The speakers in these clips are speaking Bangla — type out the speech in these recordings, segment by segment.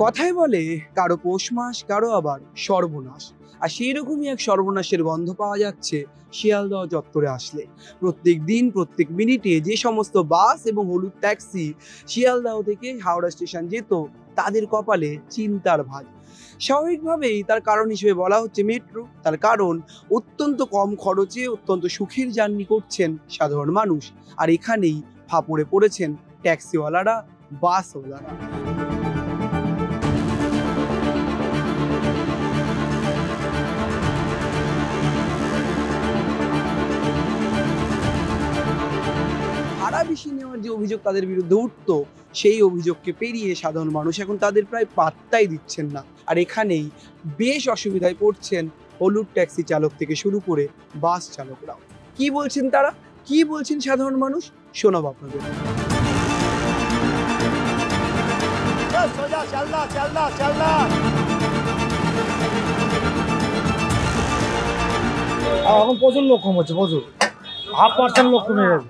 কথায় বলে কারো পৌষ মাস, কারো আবার সর্বনাশ। আর সেই রকমই এক সর্বনাশের গন্ধ পাওয়া যাচ্ছে শিয়ালদহ চত্বরে আসলে। প্রত্যেক দিন প্রত্যেক মিনিটে যে সমস্ত বাস এবং হলুদ ট্যাক্সি শিয়ালদহ থেকে হাওড়া স্টেশন যেত, তাদের কপালে চিন্তার ভাঁজ। স্বাভাবিকভাবেই তার কারণ হিসেবে বলা হচ্ছে মেট্রো। তার কারণ অত্যন্ত কম খরচে অত্যন্ত সুখের জার্নি করছেন সাধারণ মানুষ। আর এখানেই ফাঁপড়ে পড়েছেন ট্যাক্সিওয়ালারা, বাসওয়ালারা। ভাড়া বেশি নেওয়ার যে অভিযোগ তাদের বিরুদ্ধে উঠতো, সেই অভিযোগকে পেরিয়ে সাধারণ মানুষ এখন তাদের প্রায় পাত্তাই দিচ্ছেন না। আর এখানেই বেশ অসুবিধায় পড়ছেন হলুদ ট্যাক্সি চালক থেকে শুরু করে বাস চালকরাও। কি বলছেন তারা, কি বলছেন সাধারণ মানুষ, শোনাবো আপনাদের। এখন প্রচুর লোক কম হচ্ছে, প্রচুর 0.5% লোক কমে গেছে,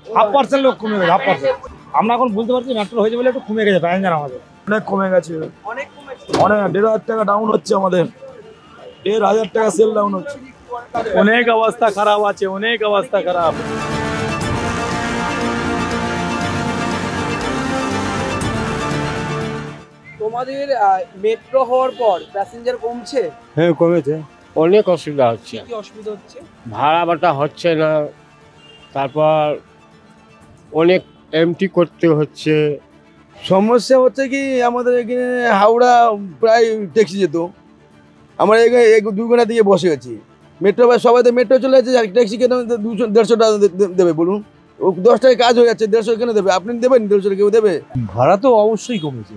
0.5% লোক কমে গেছে, 0.5%। আমরা এখন বলতে পারছি মেট্রো হয়েছে বলে একটু কমে গেছে প্যাসেঞ্জার, আমাদের অনেক কমে গেছে, অনেক কমেছে, অনেক 1,500 টাকা ডাউন হচ্ছে, আমাদের 1,500 টাকা সেল ডাউন হচ্ছে। অনেক অবস্থা খারাপ আছে, অনেক অবস্থা খারাপ। তোমাদের মেট্রো হওয়ার পর প্যাসেঞ্জার কমছে? হ্যাঁ কমেছে, অনেক অসুবিধা হচ্ছে। কি অসুবিধা হচ্ছে? ভাড়া বাটা হচ্ছে না, তারপর অনেক এমটি করতে হচ্ছে। সমস্যা হচ্ছে কি, আমাদের এখানে হাওড়া প্রায় ট্যাক্সি যেত, আমরা এখানে 2 ঘন্টা দিয়ে বসে আছি। মেট্রো বা সবাই তো মেট্রো চলে যাচ্ছে, ট্যাক্সি কেন 200-150 টাকা দেবে বলুন? ও 10 টাকায় কাজ হয়ে যাচ্ছে, 150 কেন দেবে? আপনি দেবেন 150 কেউ দেবে? ভাড়া তো অবশ্যই কমেছে,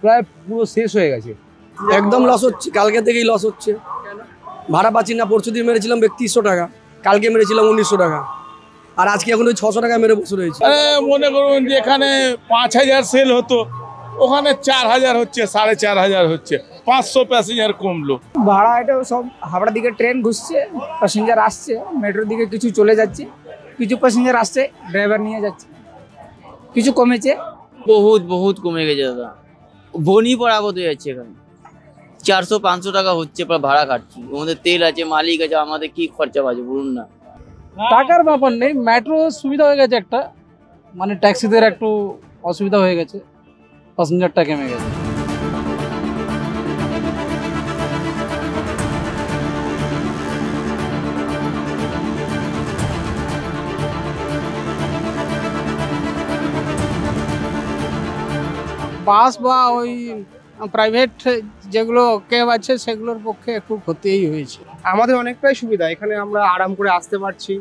প্রায় পুরো শেষ হয়ে গেছে। একদম লস হচ্ছে, কালকে থেকেই লস হচ্ছে। ভাড়া পাচ্ছি না। পরশুদিন মেরেছিলাম 3200 টাকা, কালকে মেরেছিলাম 1900 টাকা, আর আজকে এখন ওই 600 টাকা মেরে বসে রয়েছে। মনে করুন যে এখানে 5000 সেল হতো, ওখানে 4000 হচ্ছে, 4500 হচ্ছে, 500 প্যাসেঞ্জার কমলো। ভাড়া এটা সব হাওড়ার দিকে ট্রেন ঘুরছে, প্যাসেঞ্জার আসছে, মেট্রোর দিকে কিছু চলে যাচ্ছে, কিছু প্যাসেঞ্জার আসছে, ড্রাইভার নিয়ে যাচ্ছে, কিছু কমেছে। বহুত বহুত কমে গেছে দাদা, বনি পড়াবো তো যাচ্ছে। এখানে 400-500 টাকা হচ্ছে ভাড়া কাটছি, আমাদের তেল আছে, মালিক আছে, আমাদের কি খরচা বাজে বলুন না। টাকার ব্যাপার নেই, মেট্রো সুবিধা হয়ে গেছে একটা, মানে ট্যাক্সিদের একটু অসুবিধা হয়ে গেছে, প্যাসেঞ্জারটা কমে গেছে। বাস বা ওই প্রাইভেট যেগুলো ক্যাব আছে সেগুলোর পক্ষে একটু ক্ষতিই হয়েছে। আমাদের অনেকটাই সুবিধা, এখানে আমরা আরাম করে আসতে পারছি।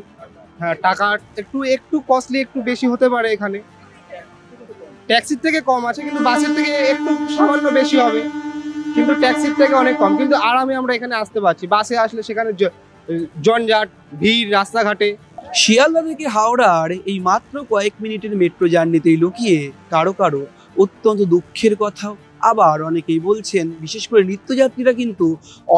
হ্যাঁ, টাকা একটু কস্টলি একটু বেশি হতে পারে, এখানে ট্যাক্সির থেকে কম আছে, কিন্তু বাসের থেকে একটু সামান্য বেশি হবে, কিন্তু ট্যাক্সির থেকে অনেক কম। কিন্তু আরামে আমরা এখানে আসতে পারছি। বাসে আসলে সেখানে জঞ্জাট, ভিড় রাস্তাঘাটে। শিয়ালদা থেকে হাওড়ার এই মাত্র কয়েক মিনিটের মেট্রো জার্নিতেই লুকিয়ে কারো কারো অত্যন্ত দুঃখের কথাও। আবার অনেকেই বলছেন, বিশেষ করে নিত্যযাত্রীরা কিন্তু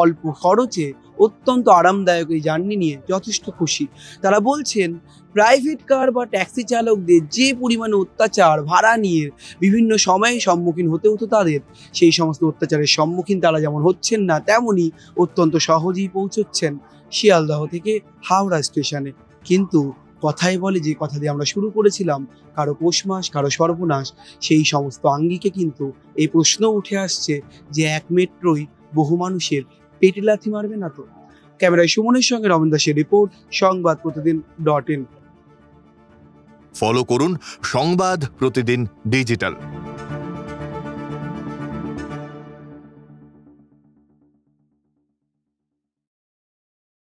অল্প খরচে অত্যন্ত আরামদায়ক এই জার্নি নিয়ে যথেষ্ট খুশি। তারা বলছেন প্রাইভেট কার বা ট্যাক্সি চালকদের যে পরিমাণে অত্যাচার ভাড়া নিয়ে বিভিন্ন সময়ে সম্মুখীন হতে হতো তাদের, সেই সমস্ত অত্যাচারের সম্মুখীন তারা যেমন হচ্ছেন না, তেমনই অত্যন্ত সহজেই পৌঁছচ্ছেন শিয়ালদহ থেকে হাওড়া স্টেশনে। কিন্তু কথাই বলে, যে কথা দিয়ে আমরা শুরু করেছিলাম, কারো পৌষ মাস, কারো সর্বনাশ, সেই সমস্ত আঙ্গিকে কিন্তু এই প্রশ্ন উঠে আসছে যে এক মেট্রোই বহু মানুষের পেটে লাথি মারবে না তো? ক্যামেরায় সুমনের সঙ্গে রমেন দাসের রিপোর্ট, সংবাদ প্রতিদিন.in। ফলো করুন সংবাদ প্রতিদিন ডিজিটাল।